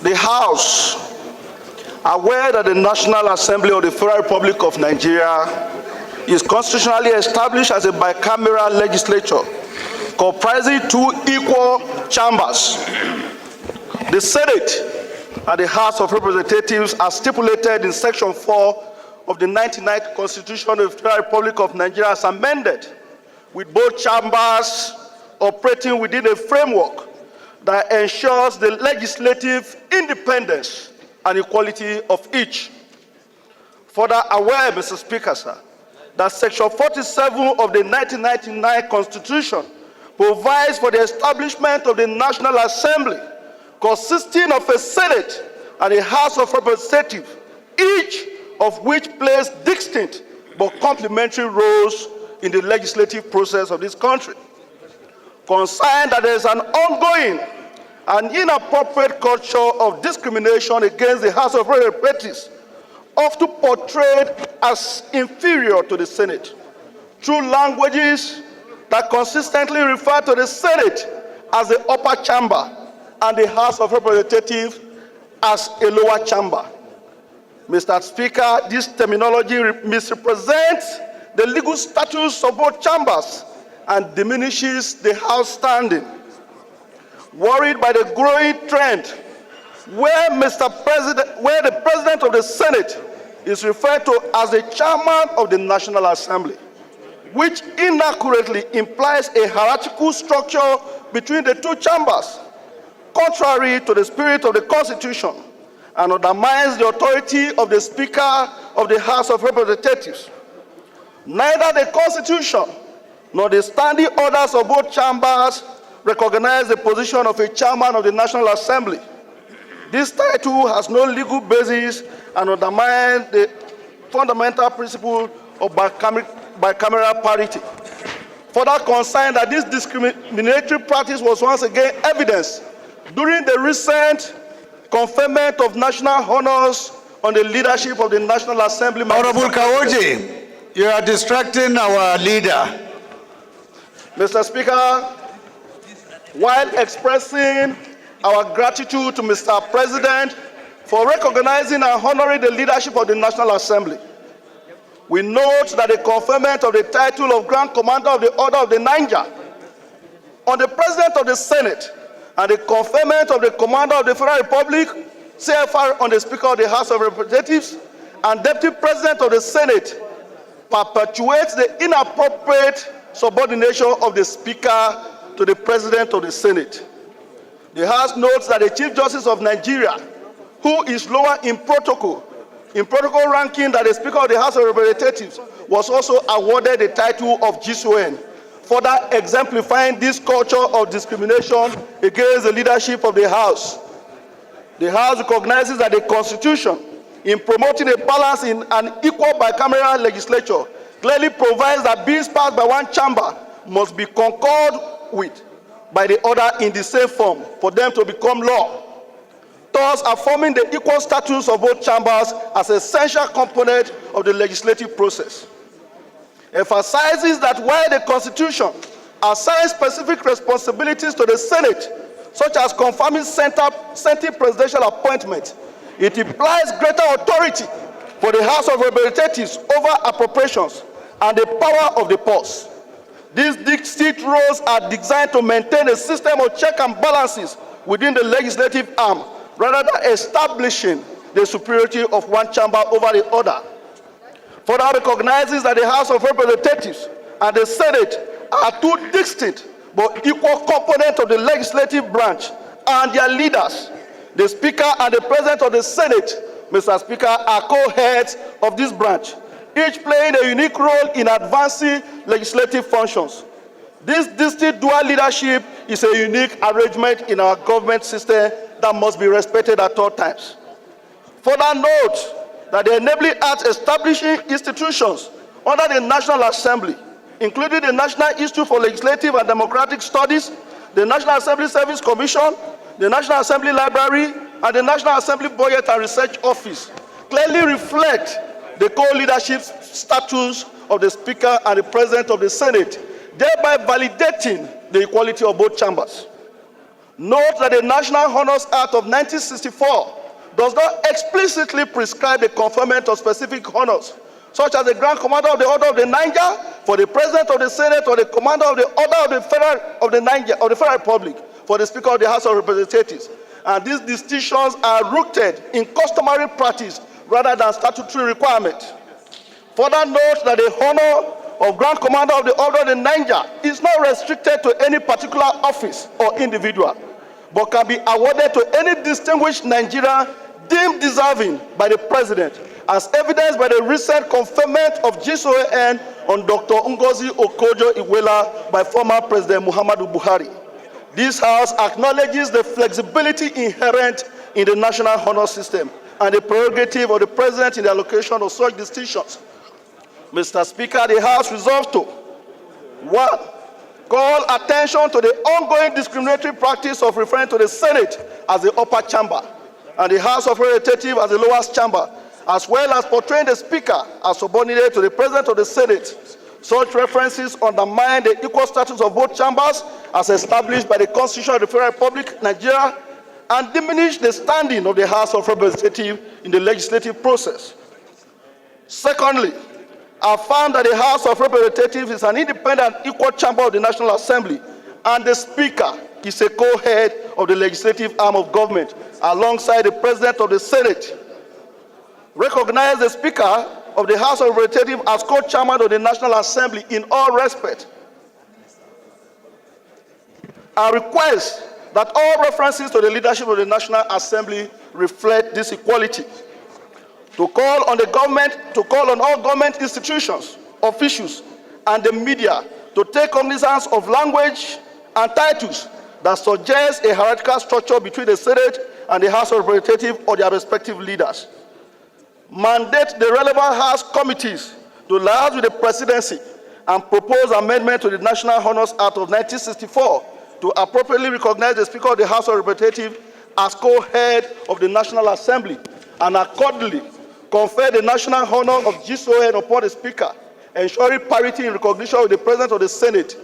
The House, aware that the National Assembly of the Federal Republic of Nigeria is constitutionally established as a bicameral legislature comprising two equal chambers, the Senate and the House of Representatives, as stipulated in Section 4 of the 99th Constitution of the Federal Republic of Nigeria, as amended, with both chambers operating within a framework that ensures the legislative independence and equality of each. Further aware, Mr. Speaker, sir, that Section 47 of the 1999 Constitution provides for the establishment of the National Assembly, consisting of a Senate and a House of Representatives, each of which plays distinct but complementary roles in the legislative process of this country. Concerned that there is an ongoing and inappropriate culture of discrimination against the House of Representatives, often portrayed as inferior to the Senate, through languages that consistently refer to the Senate as the upper chamber and the House of Representatives as a lower chamber. Mr. Speaker, this terminology misrepresents the legal status of both chambers and diminishes the House standing. Worried by the growing trend where the President of the Senate is referred to as the Chairman of the National Assembly, which inaccurately implies a hierarchical structure between the two chambers, contrary to the spirit of the Constitution, and undermines the authority of the Speaker of the House of Representatives. Neither the Constitution nor the standing orders of both chambers recognize the position of a chairman of the National Assembly. This title has no legal basis and undermines the fundamental principle of bicameral parity. Further concerned that this discriminatory practice was once again evidenced during the recent conferment of national honors on the leadership of the National Assembly. Honorable Kawoji, you are distracting our leader. Mr. Speaker, while expressing our gratitude to Mr. President for recognizing and honoring the leadership of the National Assembly, we note that the conferment of the title of Grand Commander of the Order of the Niger on the President of the Senate and the conferment of the Commander of the Federal Republic, CFR, on the Speaker of the House of Representatives and Deputy President of the Senate perpetuates the inappropriate subordination of the Speaker to the President of the Senate. The House notes that the Chief Justice of Nigeria, who is lower in protocol ranking than the Speaker of the House of Representatives, was also awarded the title of GSON, further exemplifying this culture of discrimination against the leadership of the House. The House recognizes that the Constitution, in promoting a balance in an equal bicameral legislature, clearly provides that bills passed by one chamber must be concurred with by the other in the same form for them to become law, thus affirming the equal status of both chambers as an essential component of the legislative process. Emphasizes that while the Constitution assigns specific responsibilities to the Senate, such as confirming Senate presidential appointment, it implies greater authority for the House of Representatives over appropriations and the power of the purse. These distinct roles are designed to maintain a system of check and balances within the legislative arm, rather than establishing the superiority of one chamber over the other. Further recognizes that the House of Representatives and the Senate are two distinct but equal components of the legislative branch, and their leaders, the Speaker and the President of the Senate, Mr. Speaker, are co-heads of this branch, each playing a unique role in advancing legislative functions. This distinct dual leadership is a unique arrangement in our government system that must be respected at all times. Further note that the Enabling Acts establishing institutions under the National Assembly, including the National Institute for Legislative and Democratic Studies, the National Assembly Service Commission, the National Assembly Library, and the National Assembly Budget and Research Office, clearly reflect the co-leadership status of the Speaker and the President of the Senate, thereby validating the equality of both chambers. Note that the National Honors Act of 1964 does not explicitly prescribe the conferment of specific honors, such as the Grand Commander of the Order of the Niger for the President of the Senate, or the Commander of the Order of the Federal Republic for the Speaker of the House of Representatives. And these distinctions are rooted in customary practice rather than statutory requirement. Further note that the honor of Grand Commander of the Order of the Niger is not restricted to any particular office or individual, but can be awarded to any distinguished Nigerian deemed deserving by the President, as evidenced by the recent conferment of GSON on Dr. Ngozi Okonjo-Iweala by former President Muhammadu Buhari. This House acknowledges the flexibility inherent in the national honor system and the prerogative of the President in the allocation of such distinctions. Mr. Speaker, the House resolves to 1. Call attention to the ongoing discriminatory practice of referring to the Senate as the upper chamber and the House of Representatives as the lowest chamber, as well as portraying the Speaker as subordinate to the President of the Senate. Such references undermine the equal status of both chambers as established by the Constitution of the Federal Republic, Nigeria, and diminish the standing of the House of Representatives in the legislative process. Secondly, I found that the House of Representatives is an independent equal chamber of the National Assembly, and the Speaker is a co-head of the legislative arm of government alongside the President of the Senate. Recognize the Speaker of the House of Representatives as co-chairman of the National Assembly in all respect. I request that all references to the leadership of the National Assembly reflect this equality. To call on all government institutions, officials, and the media to take cognizance of language and titles that suggest a hierarchical structure between the Senate and the House of Representatives or their respective leaders. Mandate the relevant House committees to liaise with the Presidency and propose amendment to the National Honors Act of 1964 to appropriately recognize the Speaker of the House of Representatives as co-head of the National Assembly, and accordingly confer the national honor of GSON upon the Speaker, ensuring parity in recognition of the President of the Senate.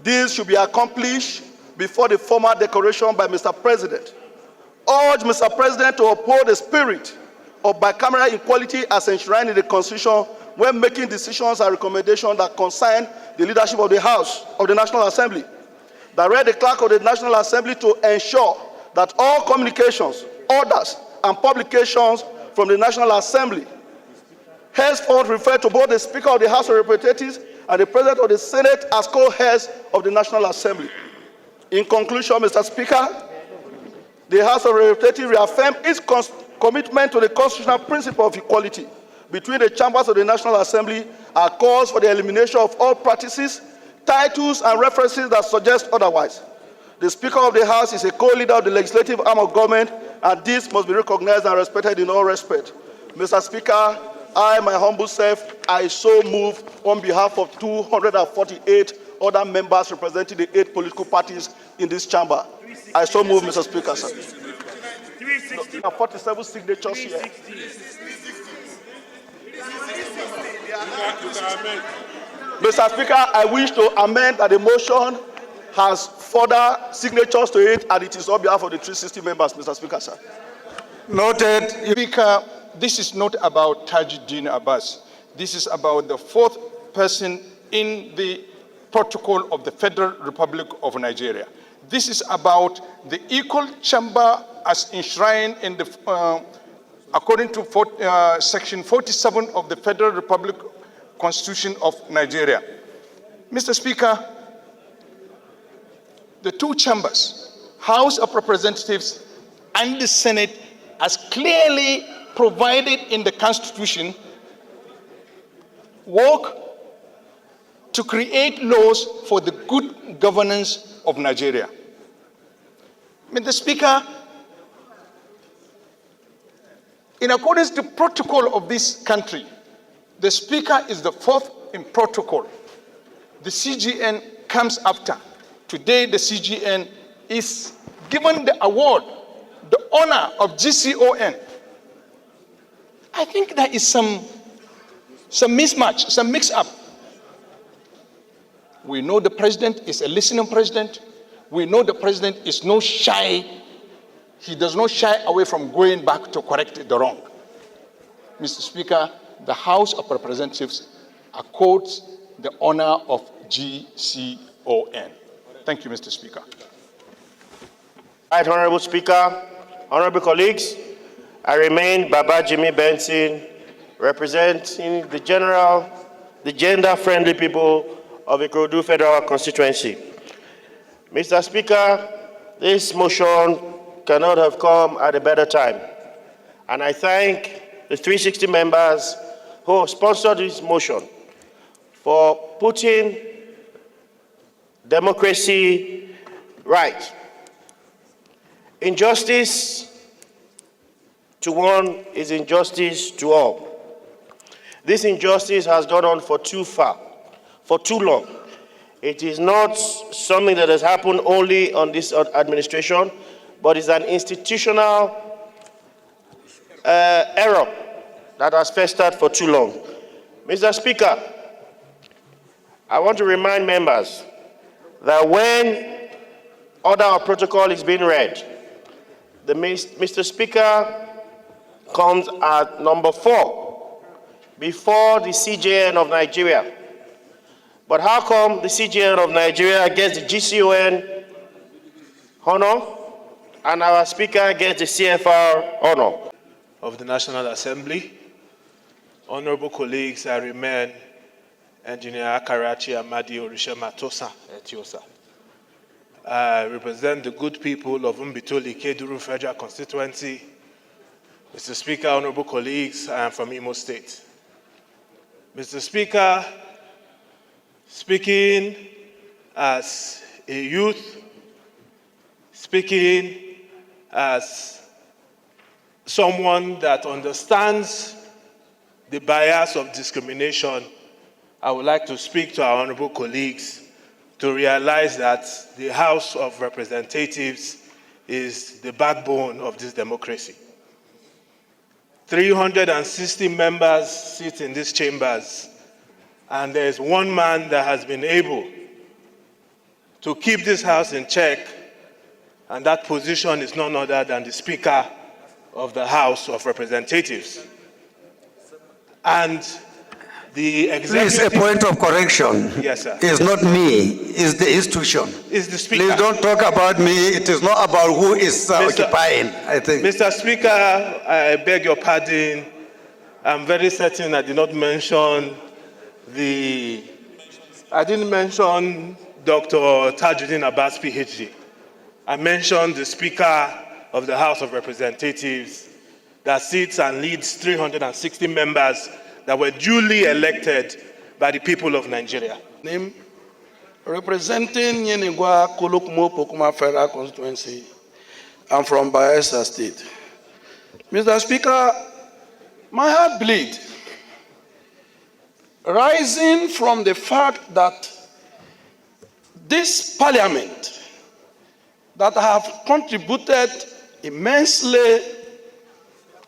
This should be accomplished before the formal declaration by Mr. President. Urge Mr. President to uphold the spirit of bicameral equality as enshrined in the Constitution when making decisions and recommendations that concern the leadership of the House of the National Assembly. Direct the Clerk of the National Assembly to ensure that all communications, orders, and publications from the National Assembly henceforth refer to both the Speaker of the House of Representatives and the President of the Senate as co-heads of the National Assembly. In conclusion, Mr. Speaker, the House of Representatives reaffirmed its commitment to the constitutional principle of equality between the chambers of the National Assembly and calls for the elimination of all practices, titles, and references that suggest otherwise. The Speaker of the House is a co-leader of the legislative arm of government, and this must be recognized and respected in all respect. Mr. Speaker, I, my humble self, I so move on behalf of 248 other members representing the 8 political parties in this chamber. I so move, Mr. Speaker, sir. 47 signatures here. Mr. Speaker, I wish to amend that the motion has further signatures to it, and it is on behalf of the 360 members, Mr. Speaker, sir. Noted. Speaker, this is not about Tajuddin Abbas. This is about the 4th person in the protocol of the Federal Republic of Nigeria. This is about the equal chamber as enshrined in the, according to Section 47 of the Federal Republic Constitution of Nigeria. Mr. Speaker, the 2 chambers, House of Representatives and the Senate, as clearly provided in the Constitution, work to create laws for the good governance of Nigeria. Mr. Speaker, in accordance to protocol of this country, the Speaker is the 4th in protocol. The CGN comes after. Today, the CGN is given the award, the honor of GCON. I think there is some mismatch, some mix-up. We know the president is a listening president. We know the president is no shy. He does not shy away from going back to correct the wrong. Mr. Speaker, the House of Representatives accords the honor of GCON. Thank you, Mr. Speaker. Right, Honorable Speaker, honorable colleagues, I remain Baba Jimmy Benson, representing the gender-friendly people of Ikorodu Federal Constituency. Mr. Speaker, this motion cannot have come at a better time, and I thank the 360 members who sponsored this motion for putting democracy right. Injustice to one is injustice to all. This injustice has gone on for too long. It is not something that has happened only on this administration, but it's an institutional error that has festered for too long. Mr. Speaker, I want to remind members that when order of protocol is being read, Mr. Speaker comes at number 4 before the CJN of Nigeria. But how come the CJN of Nigeria gets the GCON honor and our Speaker gets the CFR honor? Of the National Assembly, honorable colleagues, I remain Engineer Akarachi Amadi Orishema Tosa Etiosa. I represent the good people of Mbitoli Keduru Federal Constituency. Mr. Speaker, honorable colleagues, I am from Imo State. Mr. Speaker, speaking as a youth, speaking as someone that understands the bias of discrimination, I would like to speak to our honorable colleagues to realize that the House of Representatives is the backbone of this democracy. 360 members sit in these chambers, and there is one man that has been able to keep this House in check, and that position is none other than the Speaker of the House of Representatives. And the executive... Please, a point of correction. Yes, sir. It's not me, it's the institution. Is the Speaker... Please don't talk about me. It is not about who is occupying, I think. Mr. Speaker, I beg your pardon. I'm very certain I did not mention I didn't mention Dr. Tajuddin Abbas, PhD. I mentioned the Speaker of the House of Representatives that sits and leads 360 members that were duly elected by the people of Nigeria. Name, representing Yenigwa Kulukmo Pokuma Federal Constituency, I'm from Bayelsa State. Mr. Speaker, my heart bleeds, rising from the fact that this parliament that have contributed immensely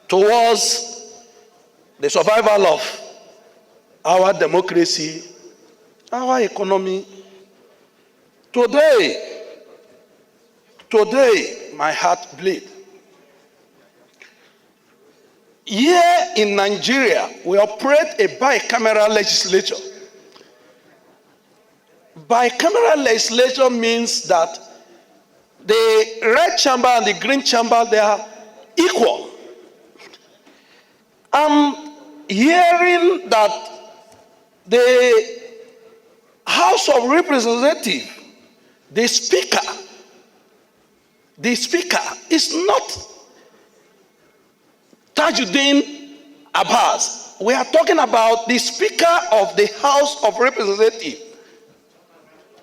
towards the survival of our democracy, our economy. Today, my heart bleeds. Here in Nigeria, we operate a bicameral legislature. Bicameral legislature means that the red chamber and the green chamber, they are equal. I'm hearing that the House of Representatives, the Speaker is not Tajuddin Abbas. We are talking about the Speaker of the House of Representatives.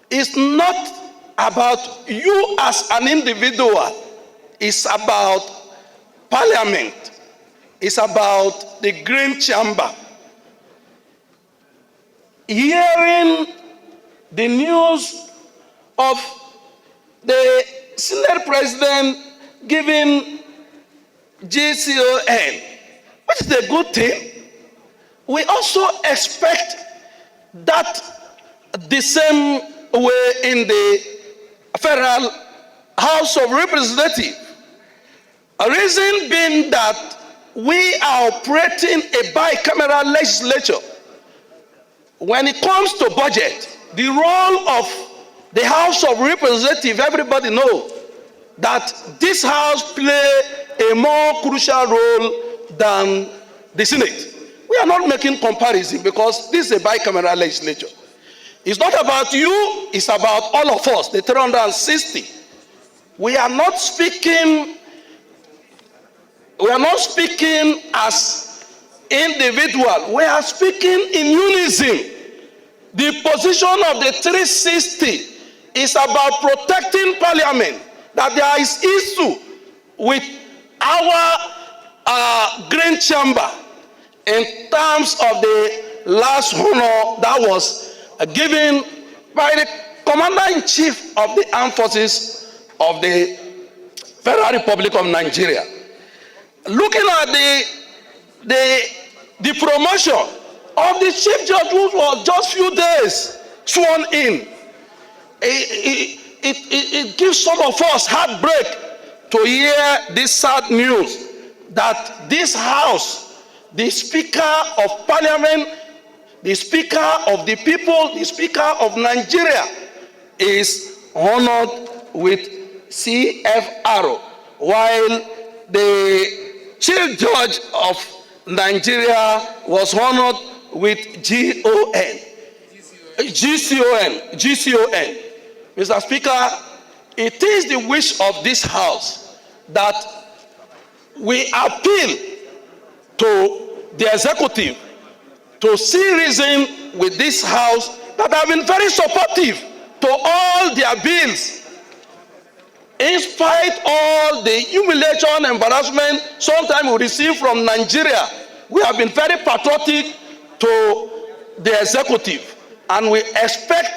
It's not about you as an individual. It's about Parliament. It's about the Green Chamber. Hearing the news of the Senate President giving GCON, which is a good thing, we also expect that the same way in the Federal House of Representatives. A reason being that we are operating a bicameral legislature. When it comes to budget, the role of the House of Representatives, everybody knows that this house plays a more crucial role than the Senate. We are not making comparison because this is a bicameral legislature. It's not about you, it's about all of us, the 360. We are not speaking as individual. We are speaking in unison. The position of the 360 is about protecting Parliament, that there is issue with our Green Chamber in terms of the last honor that was given by the Commander-in-Chief of the Armed Forces of the Federal Republic of Nigeria. Looking at the promotion of the Chief Judge, who was just few days sworn in, it gives some of us heartbreak to hear this sad news that this House, the Speaker of Parliament, the Speaker of the people, the Speaker of Nigeria, is honored with CFR, while the Chief Judge of Nigeria was honored with GCON. Mr. Speaker, it is the wish of this House that we appeal to the executive to see reason with this House that have been very supportive to all their bills. In spite all the humiliation, embarrassment sometimes we receive from Nigeria, we have been very patriotic to the executive, and we expect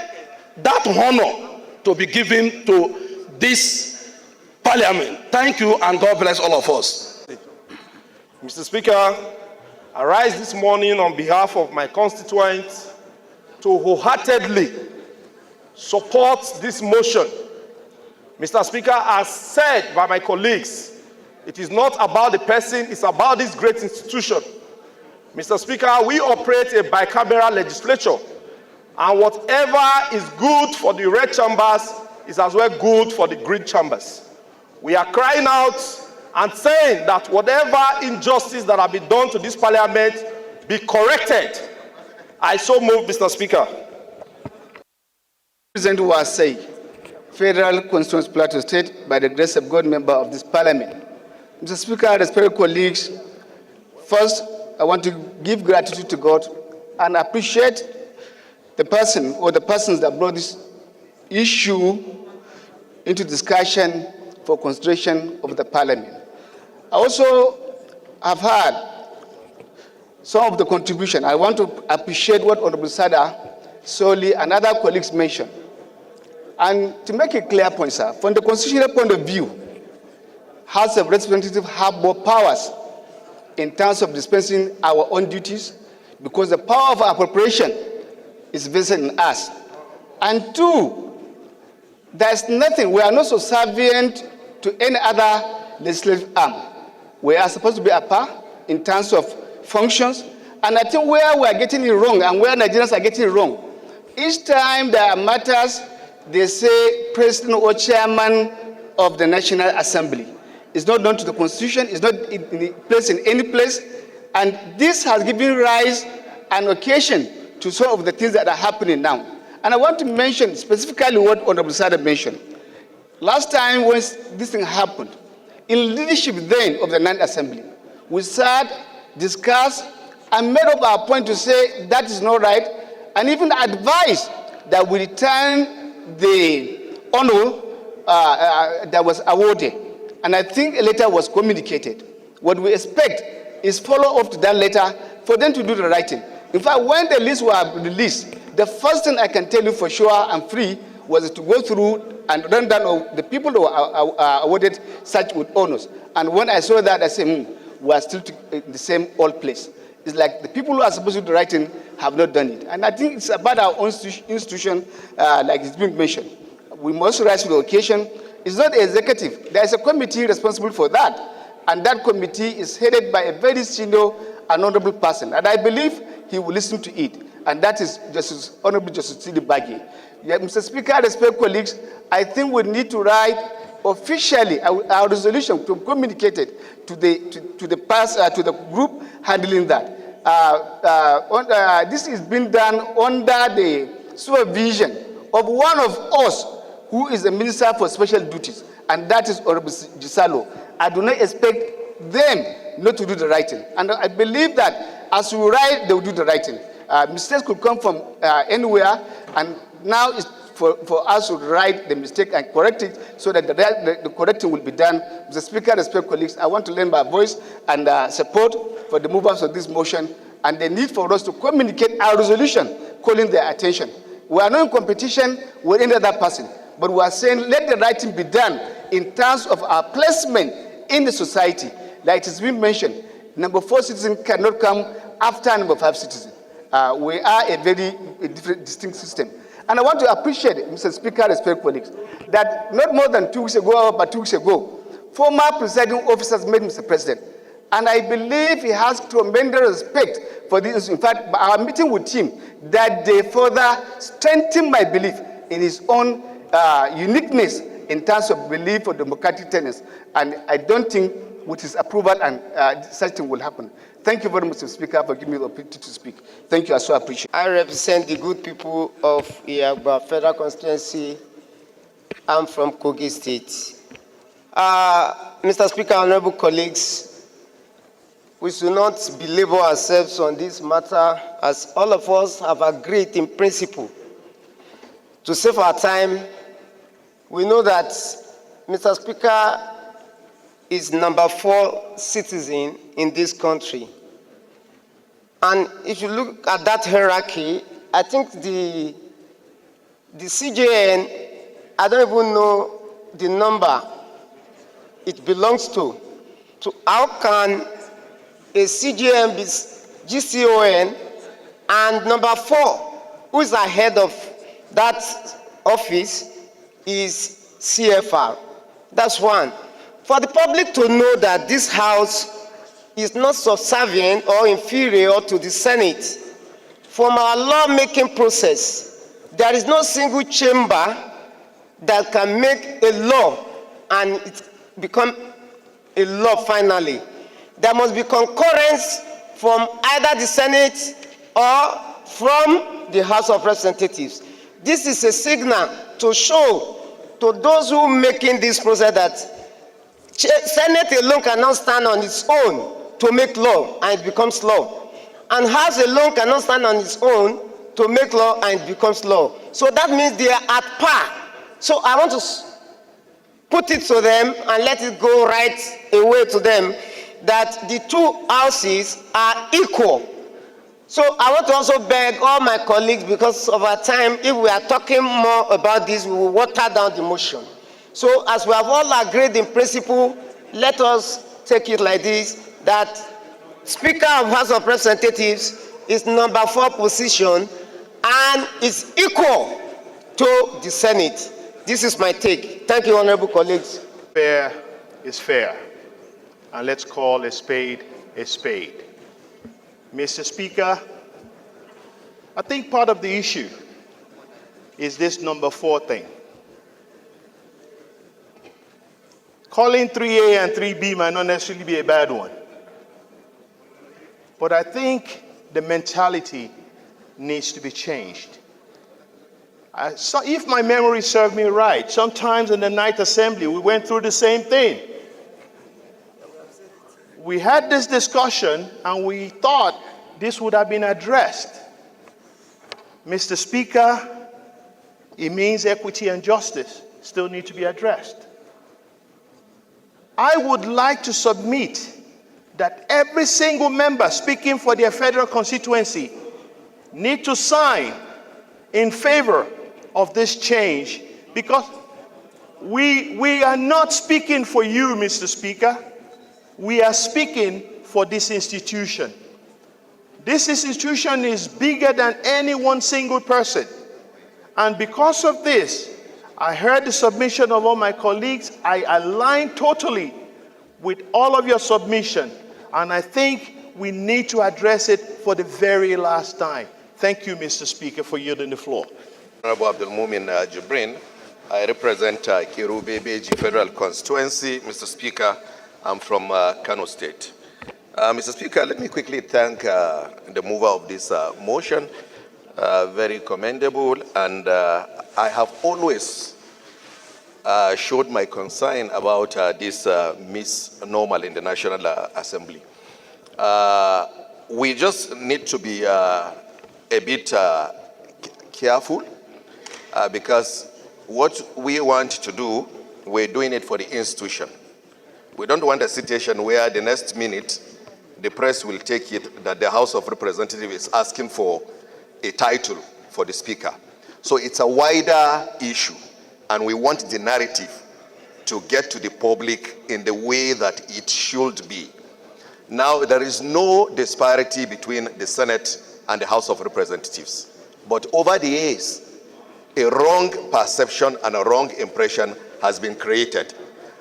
that honor to be given to this Parliament. Thank you, and God bless all of us. Mr. Speaker, I rise this morning on behalf of my constituents to wholeheartedly support this motion. Mr. Speaker, as said by my colleagues, it is not about the person, it's about this great institution. Mr. Speaker, we operate a bicameral legislature, and whatever is good for the red chambers is as well good for the green chambers. We are crying out and saying that whatever injustice that have been done to this Parliament be corrected. I so move, Mr. Speaker. President was saying, Federal Constituency Plateau State, by the grace of God, member of this Parliament. Mr. Speaker, respected colleagues, first, I want to give gratitude to God and appreciate the person or the persons that brought this issue into discussion for consideration of the Parliament. I also have heard some of the contribution. I want to appreciate what Honorable Sada, Soli, and other colleagues mentioned. And to make a clear point, sir, from the constitutional point of view, House of Representatives have more powers in terms of dispensing our own duties, because the power of appropriation is vested in us. And two, there's nothing, we are not subservient to any other legislative arm. We are supposed to be a par in terms of functions. And I think where we are getting it wrong and where Nigerians are getting it wrong, each time there are matters, they say President or Chairman of the National Assembly. It's not done to the Constitution, it's not placed in any place, and this has given rise and occasion to some of the things that are happening now. And I want to mention specifically what Honorable Sada mentioned. Last time when this thing happened, in leadership then of the Ninth Assembly, we sat, discussed, and made up our point to say that is not right, and even advised that we return the honor that was awarded. And I think a letter was communicated. What we expect is follow up to that letter for them to do the right thing. In fact, when the list was released, the first thing I can tell you for sure and free was to go through and run down the people who were awarded such with honors. And when I saw that, I said, we are still in the same old place. It's like the people who are supposed to do the right thing have not done it. And I think it's about our own institution, like it's been mentioned. we must rise to the occasion. It's not the executive. There is a committee responsible for that, and that committee is headed by a very senior and honorable person, and I believe he will listen to it, and that is Honorable Justice Tidibagi. Yeah, Mr. Speaker, respected colleagues, I think we need to write officially our resolution to communicate it to the group handling that. This is being done under the supervision of one of us who is the Minister for Special Duties, and that is Honorable Gisalo. I do not expect them not to do the writing, and I believe that as we write, they will do the writing. Mistakes could come from anywhere, and now it's for us to write the mistake and correct it so that the correcting will be done. Mr. Speaker, respected colleagues, I want to lend my voice and support for the movers of this motion and the need for us to communicate our resolution, calling their attention. We are not in competition with any other person, but we are saying let the writing be done in terms of our placement in the society. Like it has been mentioned, number 4 citizen cannot come after number 5 citizen. We are a very different, distinct system. And I want to appreciate, Mr. Speaker, respected colleagues, that not more than 2 weeks ago, but 2 weeks ago, former presiding officers met Mr. President. And I believe he has tremendous respect for this. In fact, our meeting with him, that they further strengthened my belief in his own uniqueness in terms of belief for democratic tenets. And I don't think with his approval and such thing will happen. Thank you very much, Mr. Speaker, for giving me the opportunity to speak. Thank you, I so appreciate it. I represent the good people of Iyagba Federal Constituency. I'm from Kogi State. Mr. Speaker, honorable colleagues, we should not belabor ourselves on this matter, as all of us have agreed in principle. To save our time, we know that Mr. Speaker is number 4 citizen in this country. And if you look at that hierarchy, I think the CJN, I don't even know the number it belongs to. So how can a CJN be GCON and number 4, who is ahead of that office, is CFR? That's one. For the public to know that this House is not subservient or inferior to the Senate, from our lawmaking process, there is no single chamber that can make a law and it become a law finally. There must be concurrence from either the Senate or from the House of Representatives. This is a signal to show to those who are making this process that Senate alone cannot stand on its own to make law and it becomes law. And House alone cannot stand on its own to make law and it becomes law. So that means they are at par. So I want to put it to them and let it go right away to them that the 2 houses are equal. So I want to also beg all my colleagues, because of our time, if we are talking more about this, we will water down the motion. So as we have all agreed in principle, let us take it like this, that Speaker of House of Representatives is number 4 position and is equal to the Senate. This is my take. Thank you, honorable colleagues. Fair is fair, and let's call a spade a spade. Mr. Speaker, I think part of the issue is this number 4 thing. Calling 3A and 3B might not necessarily be a bad one. But I think the mentality needs to be changed. So if my memory serves me right, sometimes in the night assembly, we went through the same thing. We had this discussion and we thought this would have been addressed. Mr. Speaker, it means equity and justice still need to be addressed. I would like to submit that every single member speaking for their federal constituency need to sign in favor of this change, because we are not speaking for you, Mr. Speaker. We are speaking for this institution. This institution is bigger than any one single person. And because of this, I heard the submission of all my colleagues. I align totally with all of your submission, and I think we need to address it for the very last time. Thank you, Mr. Speaker, for yielding the floor. Honorable Abdulmumin Jibrin, I represent Kirube Beji Federal Constituency. Mr. Speaker, I'm from Kano State. Mr. Speaker, let me quickly thank the mover of this motion. Very commendable, and I have always showed my concern about this misnomer in the National Assembly. We just need to be a bit careful because what we want to do, we're doing it for the institution. We don't want a situation where the next minute the press will take it that the House of Representatives is asking for a title for the Speaker. So it's a wider issue, and we want the narrative to get to the public in the way that it should be. Now, there is no disparity between the Senate and the House of Representatives. But over the years, a wrong perception and a wrong impression has been created,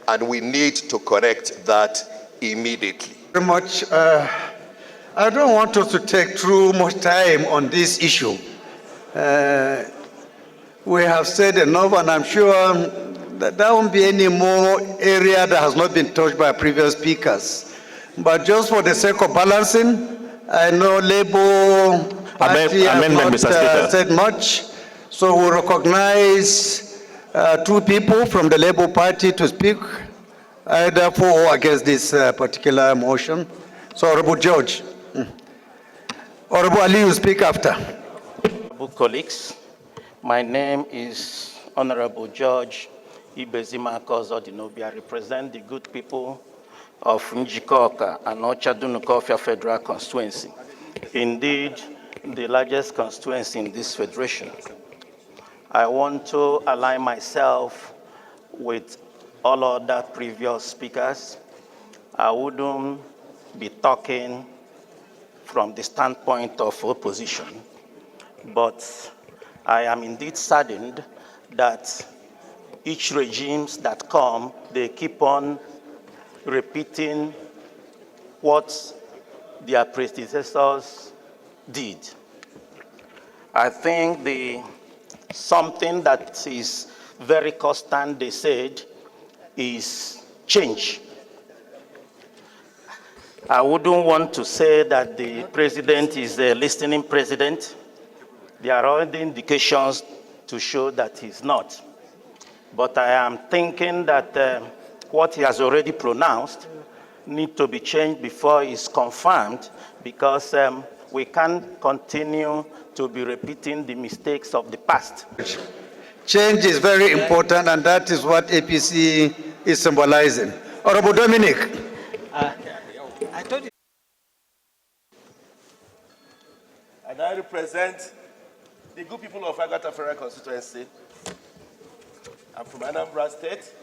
and we need to correct that immediately. Very much. I don't want us to take too much time on this issue. We have said enough, and I'm sure that there won't be any more area that has not been touched by previous speakers. But just for the sake of balancing, I know Labour Party have not said much, so we recognize 2 people from the Labour Party to speak, either for or against this particular motion. So, Honorable George. Honorable Ali, you speak after. Honorable colleagues, my name is Honorable George Ibezima Kozodinobi. I represent the good people of Njikoka and Ochadunukofia Federal Constituency. Indeed, the largest constituency in this federation. I want to align myself with all other previous speakers. I wouldn't be talking from the standpoint of opposition, but I am indeed saddened that each regimes that come, they keep on repeating what their predecessors did. I think something that is very constant, they said, is change. I wouldn't want to say that the president is a listening president. There are already indications to show that he's not. But I am thinking that what he has already pronounced needs to be changed before it's confirmed, because we can't continue to be repeating the mistakes of the past. Change is very important, and that is what APC is symbolizing. Honorable Dominic. I told you. And I represent the good people of Agata Federal Constituency. I'm from Anambra State.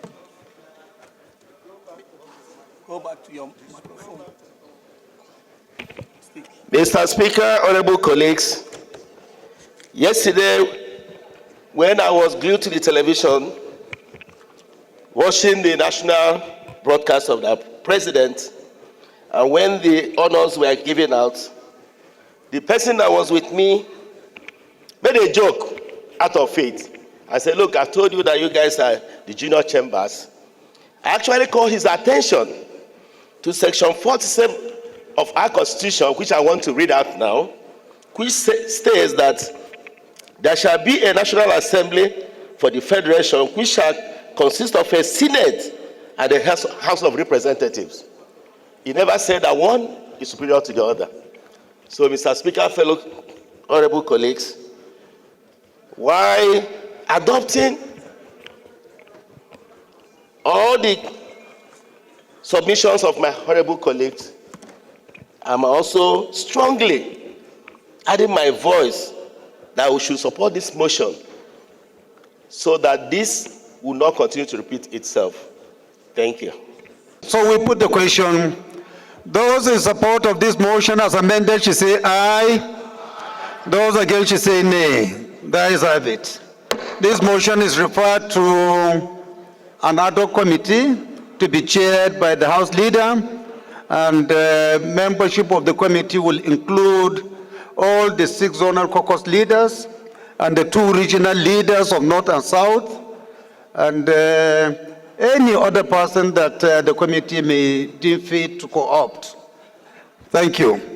Go back to your microphone. Speak. Mr. Speaker, honorable colleagues, yesterday, when I was glued to the television, watching the national broadcast of the president, and when the honors were given out, the person that was with me made a joke out of faith. I said, look, I've told you that you guys are the junior chambers. I actually called his attention to section 47 of our constitution, which I want to read out now, which states that there shall be a National Assembly for the Federation, which shall consist of a Senate and a House of Representatives. He never said that one is superior to the other. So, Mr. Speaker, fellow honorable colleagues, while adopting all the submissions of my honorable colleagues, I'm also strongly adding my voice that we should support this motion so that this will not continue to repeat itself. Thank you. So we put the question, those in support of this motion as amended should say aye. Those against should say nay. That is have it. This motion is referred to an ad hoc committee to be chaired by the House Leader, and membership of the committee will include all the 6 zonal caucus leaders and the 2 regional leaders of North and South, and any other person that the committee may deem fit to co-opt. Thank you.